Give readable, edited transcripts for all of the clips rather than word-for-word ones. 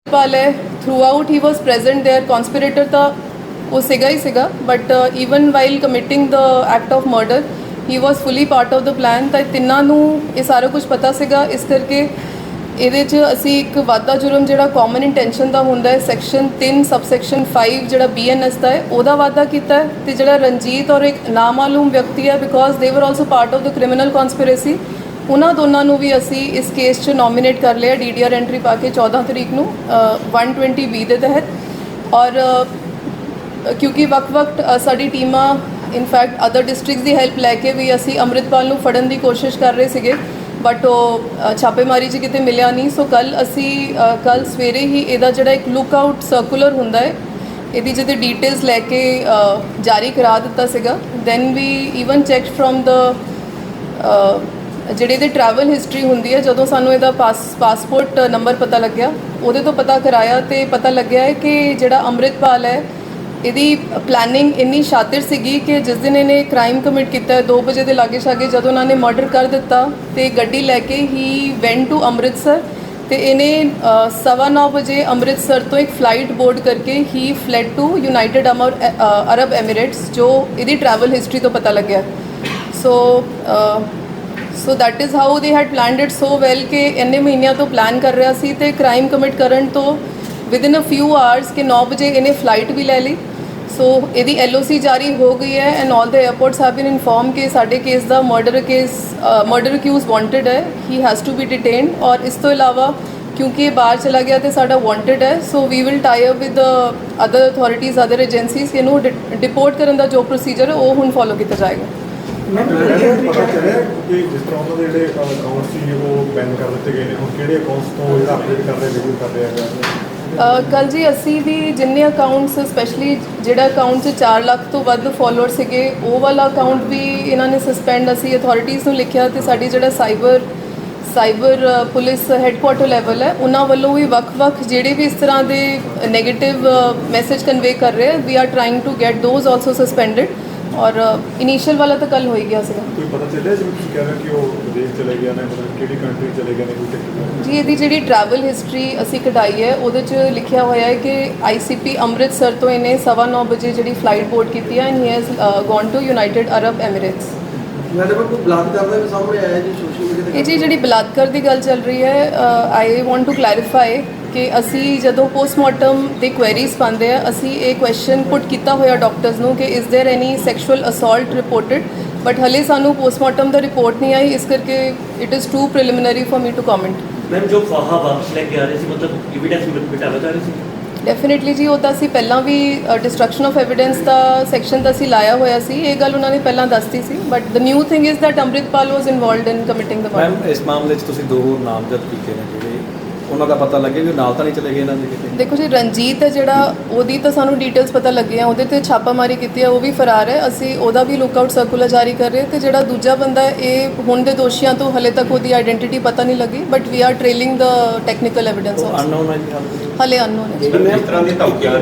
पाल है throughout he was present there conspirator था वो सीगा ही सीगा but even while committing the act of murder he was fully part of the plan ਤਾਂ ਤਿੰਨਾਂ ਨੂੰ ਇਹ ਸਾਰਾ ਕੁਝ ਪਤਾ ਸੀਗਾ ਇਸ ਕਰਕੇ ਇਹਦੇ 'ਚ ਅਸੀਂ ਇੱਕ ਵਾਧਾ ਜੁਰਮ ਜਿਹੜਾ ਕਾਮਨ ਇੰਟੈਂਸ਼ਨ ਦਾ ਹੁੰਦਾ ਹੈ ਸੈਕਸ਼ਨ 3 ਸਬਸੈਕਸ਼ਨ 5 ਜਿਹੜਾ BNS ਦਾ ਹੈ ਉਹਦਾ ਵਾਧਾ ਕੀਤਾ ਹੈ ਤੇ ਜਿਹੜਾ ਰਣਜੀਤ ਔਰ ਇੱਕ ਨਾਮਾਲੂਮ ਵਿਅਕਤੀ ਹੈ ਬਿਕੋਜ਼ ਦੇ ਵਰ also part of the criminal conspiracy ਉਹਨਾਂ ਦੋਨਾਂ ਨੂੰ ਵੀ ਅਸੀਂ ਇਸ ਕੇਸ 'ਚ ਨੋਮੀਨੇਟ ਕਰ ਲਿਆ DDR ਐਂਟਰੀ ਪਾ ਕੇ 14 ਤਰੀਕ ਨੂੰ 120B ਦੇ ਤਹਿਤ ਔਰ ਕਿਉਂਕਿ ਵਕਤ ਸਾਡੀ ਟੀਮਾਂ ਇਨਫੈਕਟ ਅਦਰ ਡਿਸਟ੍ਰਿਕਟਸ ਦੀ ਹੈਲਪ ਲੈ ਕੇ ਵੀ ਅਸੀਂ ਅੰਮ੍ਰਿਤਪਾਲ ਨੂੰ ਫੜਨ ਦੀ ਕੋਸ਼ਿਸ਼ ਕਰ ਰਹੇ ਸੀਗੇ ਬਟ ਉਹ ਛਾਪੇਮਾਰੀ 'ਚ ਕਿਤੇ ਮਿਲਿਆ ਨਹੀਂ ਸੋ ਕੱਲ ਸਵੇਰੇ ਹੀ ਇਹਦਾ ਜਿਹੜਾ ਇੱਕ ਲੁੱਕ ਆਊਟ ਸਰਕੂਲਰ ਹੁੰਦਾ ਹੈ ਇਹਦੀ ਜਿਹਦੇ ਡੀਟੇਲਸ ਲੈ ਕੇ ਜਾਰੀ ਕਰਾ ਦਿੱਤਾ ਸੀਗਾ then we even check from the ਜਿਹੜੇ ਇਹਦੇ ਟਰੈਵਲ ਹਿਸਟਰੀ ਹੁੰਦੀ ਹੈ ਜਦੋਂ ਸਾਨੂੰ ਇਹਦਾ ਪਾਸਪੋਰਟ ਨੰਬਰ ਪਤਾ ਲੱਗਿਆ ਉਹਦੇ ਤੋਂ ਪਤਾ ਕਰਾਇਆ ਤੇ ਪਤਾ ਲੱਗਿਆ ਹੈ ਕਿ ਜਿਹੜਾ ਅੰਮ੍ਰਿਤਪਾਲ ਹੈ ਇਹਦੀ ਪਲੈਨਿੰਗ ਇੰਨੀ ਸ਼ਾਤਿਰ ਸੀਗੀ ਕਿ ਜਿਸ ਦਿਨ ਇਹਨੇ ਕ੍ਰਾਈਮ ਕਮਿਟ ਕੀਤਾ 2 ਵਜੇ ਦੇ ਲਾਗੇ ਛਾਗੇ ਜਦੋਂ ਉਹਨਾਂ ਨੇ ਮਰਡਰ ਕਰ ਦਿੱਤਾ ਤੇ ਗੱਡੀ ਲੈ ਕੇ ਹੀ ਵੈਂਟ ਟੂ ਅੰਮ੍ਰਿਤਸਰ ਤੇ ਇਹਨੇ 9:15 ਵਜੇ ਅੰਮ੍ਰਿਤਸਰ ਤੋਂ ਇੱਕ ਫਲਾਈਟ ਬੋਰਡ ਕਰਕੇ ਹੀ fled to United Arab Emirates ਜੋ ਇਹਦੀ ਟਰੈਵਲ ਹਿਸਟਰੀ ਤੋਂ ਪਤਾ ਲੱਗਿਆ so that is how they had planned it so well ਕਿ ਇੰਨੇ ਮਹੀਨਿਆਂ ਤੋਂ ਪਲਾਨ ਕਰ ਰਿਹਾ ਸੀ ਤੇ ਕ੍ਰਾਈਮ ਕਮਿਟ ਕਰਨ ਤੋਂ ਵਿਦਿਨ ਅ ਫਿਊ ਆਵਰਸ ਕਿ 9 ਵਜੇ ਇਹਨੇ ਫਲਾਈਟ ਵੀ ਲੈ ਲਈ ਸੋ ਇਹਦੀ LOC ਜਾਰੀ ਹੋ ਗਈ ਹੈ and all the airports have been inform ਕਿ ਸਾਡੇ ਕੇਸ ਦਾ ਮਰਡਰ ਅਕਿਊਜ਼ ਵਾਂਟਡ ਹੈ ਹੀ ਹੈਜ਼ ਟੂ ਬੀ ਡਿਟੇਨਡ ਔਰ ਇਸ ਤੋਂ ਇਲਾਵਾ ਕਿਉਂਕਿ ਇਹ ਬਾਹਰ ਚਲਾ ਗਿਆ ਤੇ ਸਾਡਾ ਵਾਂਟਡ ਹੈ so we will tie up with other authorities other agencies ਇਹਨੂੰ ਡਿਪੋਰਟ ਕਰਨ ਦਾ ਜੋ ਪ੍ਰੋਸੀਜਰ ਹੈ ਉਹ ਹੁਣ ਫੋਲੋ ਕੀਤਾ ਜਾਏਗਾ ਪਤਾ ਚੱਲਿਆ ਕਿ ਜਿਸ ਤਰ੍ਹਾਂ ਉਹਨਾਂ ਦੇ ਜਿਹੜੇ ਅਕਾਊਂਟ ਸੀ ਉਹ ਬੈਨ ਕਰ ਦਿੱਤੇ ਗਏ ਨੇ ਹੁਣ ਕਿਹੜੇ ਅਕਾਊਂਟਸ ਤੋਂ ਜਿਹੜਾ ਅਪਡੇਟ ਕਰ ਰਹੇ ਰਿਵਿਊ ਕਰ ਰਹੇ ਹੈਗਾ ਕੱਲ੍ਹ ਜੀ ਅਸੀਂ ਵੀ ਜਿੰਨੇ ਅਕਾਊਂਟਸ ਸਪੈਸ਼ਲੀ ਜਿਹੜਾ ਅਕਾਊਂਟ 'ਚ 4 ਲੱਖ ਤੋਂ ਵੱਧ ਫੋਲੋਅਰ ਸੀਗੇ ਉਹ ਵਾਲਾ ਅਕਾਊਂਟ ਵੀ ਇਹਨਾਂ ਨੇ ਸਸਪੈਂਡ ਅਸੀਂ ਅਥਾਰਟੀਜ਼ ਨੂੰ ਲਿਖਿਆ ਤੇ ਸਾਡੀ ਜਿਹੜਾ ਸਾਈਬਰ ਪੁਲਿਸ ਹੈੱਡਕੁਆਟਰ ਲੈਵਲ ਹੈ ਉਹਨਾਂ ਵੱਲੋਂ ਵੀ ਵੱਖ-ਵੱਖ ਜਿਹੜੇ ਵੀ ਇਸ ਤਰ੍ਹਾਂ ਦੇ ਨੈਗੇਟਿਵ ਮੈਸੇਜ ਕਨਵੇ ਕਰ ਰਹੇ we are trying to get those also suspended ਔਰ ਇਨੀਸ਼ੀਅਲ ਵਾਲਾ ਤਾਂ ਕੱਲ ਹੋ ਹੀ ਗਿਆ ਸੀਗਾ ਕੋਈ ਪਤਾ ਚੱਲਿਆ ਜਿਵੇਂ ਤੁਸੀਂ ਕਹਿ ਰਹੇ ਕਿ ਉਹ ਵਿਦੇਸ਼ ਚਲੇ ਗਿਆ ਨੇ ਮਤਲਬ ਕਿਹੜੀ ਕੰਟਰੀ ਚਲੇ ਗਏ ਨੇ ਕੋਈ ਜੀ ਇਹਦੀ ਜਿਹੜੀ ਟਰੈਵਲ ਹਿਸਟਰੀ ਅਸੀਂ ਕਢਾਈ ਹੈ ਉਹਦੇ 'ਚ ਲਿਖਿਆ ਹੋਇਆ ਹੈ ਕਿ ICP ਅੰਮ੍ਰਿਤਸਰ ਤੋਂ ਇਹਨੇ 9:15 ਵਜੇ ਜਿਹੜੀ ਫਲਾਈਟ ਬੋਰਡ ਕੀਤੀ ਹੈ and he has gone to United Arab Emirates ਕੋਈ ਬਲਾਤਕਾਰ ਦਾ ਵੀ ਸਾਹਮਣੇ ਆਇਆ ਜੀ ਸੋਸ਼ਲ ਮੀਡੀਆ ਤੇ ਇਹ ਜੀ ਜਿਹੜੀ ਬਲਾਤਕਾਰ ਦੀ ਗੱਲ ਚੱਲ ਰਹੀ ਹੈ ਆਈ ਵਾਂਟ ਟੂ ਕਲੈਰੀਫਾਈ ਕਿ ਅਸੀਂ ਜਦੋਂ ਪੋਸਟਮਾਰਟਮ ਦੇ ਕੁਐਰੀਜ਼ ਪਾਉਂਦੇ ਆ ਅਸੀਂ ਇਹ ਕੁਐਸਚਨ ਪੁੱਟ ਕੀਤਾ ਹੋਇਆ ਡਾਕਟਰਸ ਨੂੰ ਕਿ is there any sexual assault reported but ਹਲੇ ਸਾਨੂੰ ਪੋਸਟਮਾਰਟਮ ਦਾ ਰਿਪੋਰਟ ਨਹੀਂ ਆਈ ਇਸ ਕਰਕੇ it is too preliminary for me to comment ma'am ਜੋ ਫਾਹਾ ਵਾਪਸ ਲੈ ਕੇ ਆ ਰਹੇ ਸੀ ਮਤਲਬ ਐਵੀਡੈਂਸ ਮਿਟਾ ਬਤਾ ਰਹੇ ਸੀ ਡੈਫੀਨਿਟਲੀ ਜੀ ਉਹ ਤਾਂ ਅਸੀਂ ਪਹਿਲਾਂ ਵੀ ਡਿਸਟਰਕਸ਼ਨ ਆਫ ਐਵੀਡੈਂਸ ਦਾ ਸੈਕਸ਼ਨ ਤਾਂ ਅਸੀਂ ਲਾਇਆ ਹੋਇਆ ਸੀ ਇਹ ਗੱਲ ਉਹਨਾਂ ਨੇ ਪਹਿਲਾਂ ਦੱਸਤੀ ਸੀ but the new thing is that Amritpal was involved in committing the murder ma'am ਇਸ ਮਾਮਲੇ 'ਚ ਤੁਸੀਂ 2 ਨਾਮਜ਼ਦ ਕੀਤੇ ਨੇ ਜਿਹੜੇ ਉਹਨਾਂ ਦਾ ਪਤਾ ਲੱਗਿਆ ਵੀ ਨਾਲ ਤਾਂ ਨਹੀਂ ਚਲੇ ਗਏ ਇਹਨਾਂ ਦੇ ਕਿਤੇ ਦੇਖੋ ਜੀ ਰਣਜੀਤ ਹੈ ਜਿਹੜਾ ਉਹਦੀ ਤਾਂ ਸਾਨੂੰ ਡਿਟੇਲਸ ਪਤਾ ਲੱਗੀਆਂ ਉਹਦੇ ਤੇ ਛਾਪਾਮਾਰੀ ਕੀਤੀ ਹੈ ਉਹ ਵੀ ਫਰਾਰ ਹੈ ਅਸੀਂ ਉਹਦਾ ਵੀ ਲੁੱਕਆਊਟ ਸਰਕੂਲਰ ਜਾਰੀ ਕਰ ਰਹੇ ਤੇ ਜਿਹੜਾ ਦੂਜਾ ਬੰਦਾ ਇਹ ਹੁਣ ਦੇ ਦੋਸ਼ੀਆਂ ਤੋਂ ਹਲੇ ਤੱਕ ਉਹਦੀ ਆਇਡੈਂਟੀਟੀ ਪਤਾ ਨਹੀਂ ਲੱਗੀ but we are trailing the technical evidence unknown ਹੈ ਜੀ ਹਲੇ ਅਨਨੋਨ ਹੈ ਜਿਸ ਤਰ੍ਹਾਂ ਦੀ ਧਮਕੀਆਂ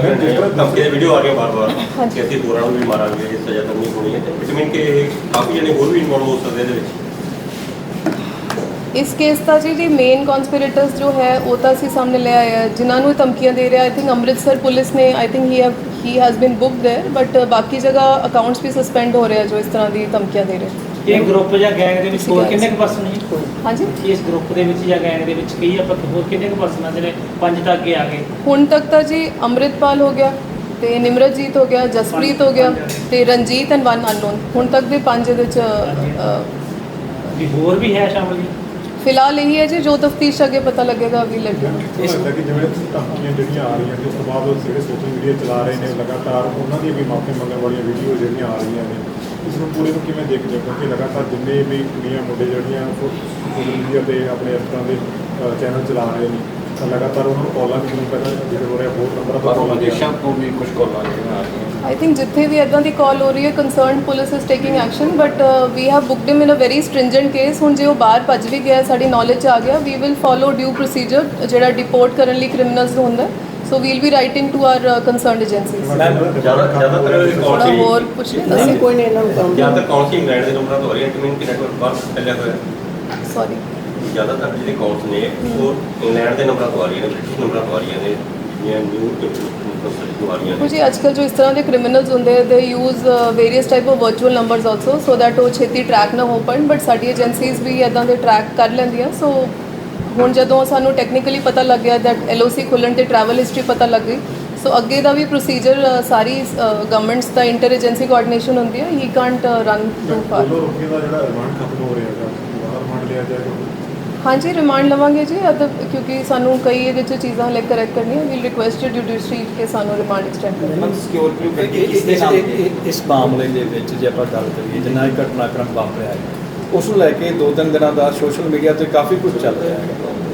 ਧਮਕੀ ਦੇ ਵੀਡੀਓ ਆ ਰਹੇ ਬਾਰ-ਬਾਰ ਕਿ ਅਸੀਂ ਹੋਰਾਂ ਨੂੰ ਵੀ ਮਾਰਾਂਗੇ ਇਸ ਸਜ਼ਾ ਕਰਨੀ ਹੋਣੀ ਹੈ ਤੇ ਇਟ ਮੀਨ ਕਿ ਕਾਫੀ ਜਣੇ ਹੋਰ ਵੀ ਇਨਵੋਲਵ ਹੋ ਸਕਦੇ ਇਹਦੇ ਵਿੱਚ ਇਸ ਕੇਸ ਦਾ ਜੀ ਮੇਨ ਕਨਸਪੀਰੇਟਰਸ ਜੋ ਹੈ ਉਹ ਤਾਂ ਅਸੀਂ ਸਾਹਮਣੇ ਲੈ ਆਏ ਹੈ ਜਿਨ੍ਹਾਂ ਨੂੰ ਧਮਕੀਆਂ ਦੇ ਰਿਹਾ ਆਈ ਥਿੰਕ ਅੰਮ੍ਰਿਤਸਰ ਪੁਲਿਸ ਨੇ I think he has been booked there but ਬਾਕੀ ਜਗ੍ਹਾ ਅਕਾਊਂਟਸ ਵੀ ਸਸਪੈਂਡ ਹੋ ਰਹੇ ਆ ਜੋ ਇਸ ਤਰ੍ਹਾਂ ਦੀ ਧਮਕੀਆਂ ਦੇ ਰਹੇ ਇਹ ਗਰੁੱਪ ਜਾਂ ਗੈਂਗ ਦੇ ਵਿੱਚ ਹੋਰ ਕਿੰਨੇ ਕੁ ਪਰਸਨ ਜੀ ਹਾਂਜੀ ਇਸ ਗਰੁੱਪ ਦੇ ਵਿੱਚ ਜਾਂ ਗੈਂਗ ਦੇ ਵਿੱਚ ਕਈ ਆਪਾਂ ਹੋਰ ਕਿੰਨੇ ਕੁ ਪਰਸਨ ਆ ਜਿਹੜੇ 5 ਤੱਕ ਅੱਗੇ ਆ ਗਏ ਹੁਣ ਤੱਕ ਤਾਂ ਜੀ ਅੰਮ੍ਰਿਤਪਾਲ ਹੋ ਗਿਆ ਤੇ ਨਿਮਰਤਜੀਤ ਹੋ ਗਿਆ ਜਸਪ੍ਰੀਤ ਹੋ ਗਿਆ ਤੇ ਰਣਜੀਤ ਐਂਡ 1 ਅਨਨੋਨ ਹੁਣ ਤੱਕ ਦੇ 5 ਇਹਦੇ 'ਚ ਵੀ ਹੋਰ ਵੀ ਹੈ ਸ਼ਾਮਲ ਜੀ ਫਿਲਹਾਲ ਇਹੀ ਹੈ ਜੀ ਜੋ ਤਫਤੀਸ਼ ਅੱਗੇ ਪਤਾ ਲੱਗੇਗਾ ਵੀ ਲੱਗੇਗਾ ਇਸ ਲੱਗਦਾ ਕਿ ਜਿਵੇਂ ਧਮਕੀਆਂ ਜਿਹੜੀਆਂ ਆ ਰਹੀਆਂ ਨੇ ਉਸ ਤੋਂ ਬਾਅਦ ਜਿਹੜੇ ਸੋਸ਼ਲ ਮੀਡੀਆ ਚਲਾ ਰਹੇ ਨੇ ਲਗਾਤਾਰ ਉਹਨਾਂ ਦੀ ਵੀ ਮਾਫੀ ਮੰਗਣ ਵਾਲੀਆਂ ਵੀਡੀਓ ਜਿਹੜੀਆਂ ਆ ਰਹੀਆਂ ਨੇ ਇਸ ਨੂੰ ਪੂਰੇ ਨੂੰ ਕਿਵੇਂ ਦੇਖਦੇ ਹੋ ਕਿਉਂਕਿ ਲਗਾਤਾਰ ਜਿੰਨੇ ਵੀ ਕੁੜੀਆਂ ਮੁੰਡੇ ਜਿਹੜੀਆਂ ਸੋਸ਼ਲ ਮੀਡੀਆ 'ਤੇ ਆਪਣੇ ਇਸ ਤਰ੍ਹਾਂ ਦੇ ਚੈਨਲ ਚਲਾ ਰਹੇ ਨੇ ਤਾਂ ਲਗਾਤਾਰ ਉਹਨਾਂ ਨੂੰ ਕਾਲਾਂ ਵੀ ਨਹੀਂ ਪਹਿਲਾਂ ਜਿਹੜੇ ਹੋ ਰਿਹਾ ਬਹੁਤ ਨੰਬਰ ਪਰ ਵਿਦੇਸ਼ਾਂ ਤੋਂ ਵੀ ਕੁਝ ਕਾਲਾਂ ਜਿਹੜੀਆਂ ਆ ਰਹੀਆਂ ਆਈ ਥਿੰਕ ਜਿੱਥੇ ਵੀ ਇੱਦਾਂ ਦੀ ਕਾਲ ਹੋ ਰਹੀ ਹੈ concerned police is taking action but we have booked him in a very stringent case ਹੁਣ ਜੇ ਉਹ ਬਾਹਰ ਭੱਜ ਵੀ ਗਿਆ ਸਾਡੀ ਨੌਲੇਜ 'ਚ ਆ ਗਿਆ we will follow due procedure ਜਿਹੜਾ ਡਿਪੋਰਟ ਕਰਨ ਲਈ ਕ੍ਰਿਮੀਨਲਸ ਨੂੰ ਹੁੰਦਾ so we'll be writing to our concerned agencies ਜ਼ਿਆਦਾਤਰ ਕਾਲ ਸੀ ਹੋਰ ਕੁਝ ਨਹੀਂ ਅਸੀਂ ਕੋਈ ਨਹੀਂ ਇਹਨਾਂ ਨੂੰ ਜ਼ਿਆਦਾਤਰ ਕਾਲ ਸੀ ਇੰਗਲੈਂਡ ਦੇ ਨੰਬਰਾਂ ਤੋਂ ਹੋ ਰਹੀ ਹੈ ਕਿ ਨੈਟਵਰਕ ਬਾਹਰ ਚੱਲਿਆ ਹੋਇਆ ਸੌਰੀ ਜ਼ਿਆਦਾਤਰ ਜਿਹੜੇ ਕਾਲਸ ਨੇ ਉਹ ਇੰਗਲੈਂਡ ਦੇ ਨੰਬਰਾਂ ਤੋਂ ਆ ਰਹੀਆਂ ਨੇ, ਬ੍ਰਿਟਿਸ਼ ਨੰਬਰਾਂ ਤੋਂ ਆ ਰਹੀਆਂ ਨੇ, ਜਿਹੜੀਆਂ ਨਿਊ ਇਨਫਲੂਐਂਸਰ ਤੋਂ ਆ ਰਹੀਆਂ ਨੇ। ਜੀ ਅੱਜ ਕੱਲ੍ਹ ਜੋ ਇਸ ਤਰ੍ਹਾਂ ਦੇ ਕ੍ਰਿਮੀਨਲਸ ਹੁੰਦੇ ਦੇ use various type of virtual numbers also so that ਉਹ ਛੇਤੀ ਟਰੈਕ ਨਾ ਹੋ ਪਾਉਣ, ਬਟ ਸਾਡੀ ਏਜੰਸੀਜ਼ ਵੀ ਇੱਦਾਂ ਦੇ ਟਰੈਕ ਕਰ ਲੈਂਦੀਆਂ। ਸੋ ਹੁਣ ਜਦੋਂ ਸਾਨੂੰ ਟੈਕਨੀਕਲੀ ਪਤਾ ਲੱਗ ਗਿਆ ਦੈਟ LOC ਖੁੱਲ੍ਹਣ 'ਤੇ ਟਰੈਵਲ ਹਿਸਟਰੀ ਪਤਾ ਲੱਗ ਗਈ, ਸੋ ਅੱਗੇ ਦਾ ਵੀ ਪ੍ਰੋਸੀਜਰ ਸਾਰੀ ਗਵਰਨਮੈਂਟਸ ਦਾ ਇੰਟਰ ਏਜੰਸੀ ਕੋਆਰਡੀਨੇਸ਼ਨ ਹੁੰਦੀ ਹੈ। ਹੀ ਕਾਂਟ ਰਨ ਟੂ ਫਾਰ। ਬੋਲੋ ਰੁਕੇ ਦਾ ਜਿਹੜਾ ਰਿਮਾਂਡ ਖਤਮ ਹੋ ਰਿਹਾ ਹੈਗਾ, ਦੁਬਾਰਾ ਰਿਮਾਂਡ ਲਿਆ ਜਾਏਗਾ? ਹਾਂਜੀ ਰਿਮਾਂਡ ਲਵਾਂਗੇ ਜੀ ਕਿਉਂਕਿ ਸਾਨੂੰ ਕਈ ਇਹਦੇ 'ਚ ਚੀਜ਼ਾਂ ਲੈ ਕਰੈਕਟ ਕਰਨੀਆਂ। ਵੀਲ ਰਿਕੁਐਸਟ ਜੁਡੀਸ਼ਰੀ ਕਿ ਸਾਨੂੰ ਰਿਮਾਂਡ ਐਕਸਟੈਂਡ ਕਰੇ। ਇਸ ਮਾਮਲੇ ਦੇ ਵਿੱਚ ਜੇ ਆਪਾਂ ਗੱਲ ਕਰੀਏ ਜਿੰਨਾ ਇਹ ਘਟਨਾਕ੍ਰਮ ਵਾਪਰਿਆ ਹੈ ਉਸ ਨੂੰ ਲੈ ਕੇ 2-3 ਦਿਨਾਂ ਦਾ ਸੋਸ਼ਲ ਮੀਡੀਆ ਤੇ ਕਾਫੀ ਕੁਝ ਚੱਲ ਰਿਹਾ ਹੈ।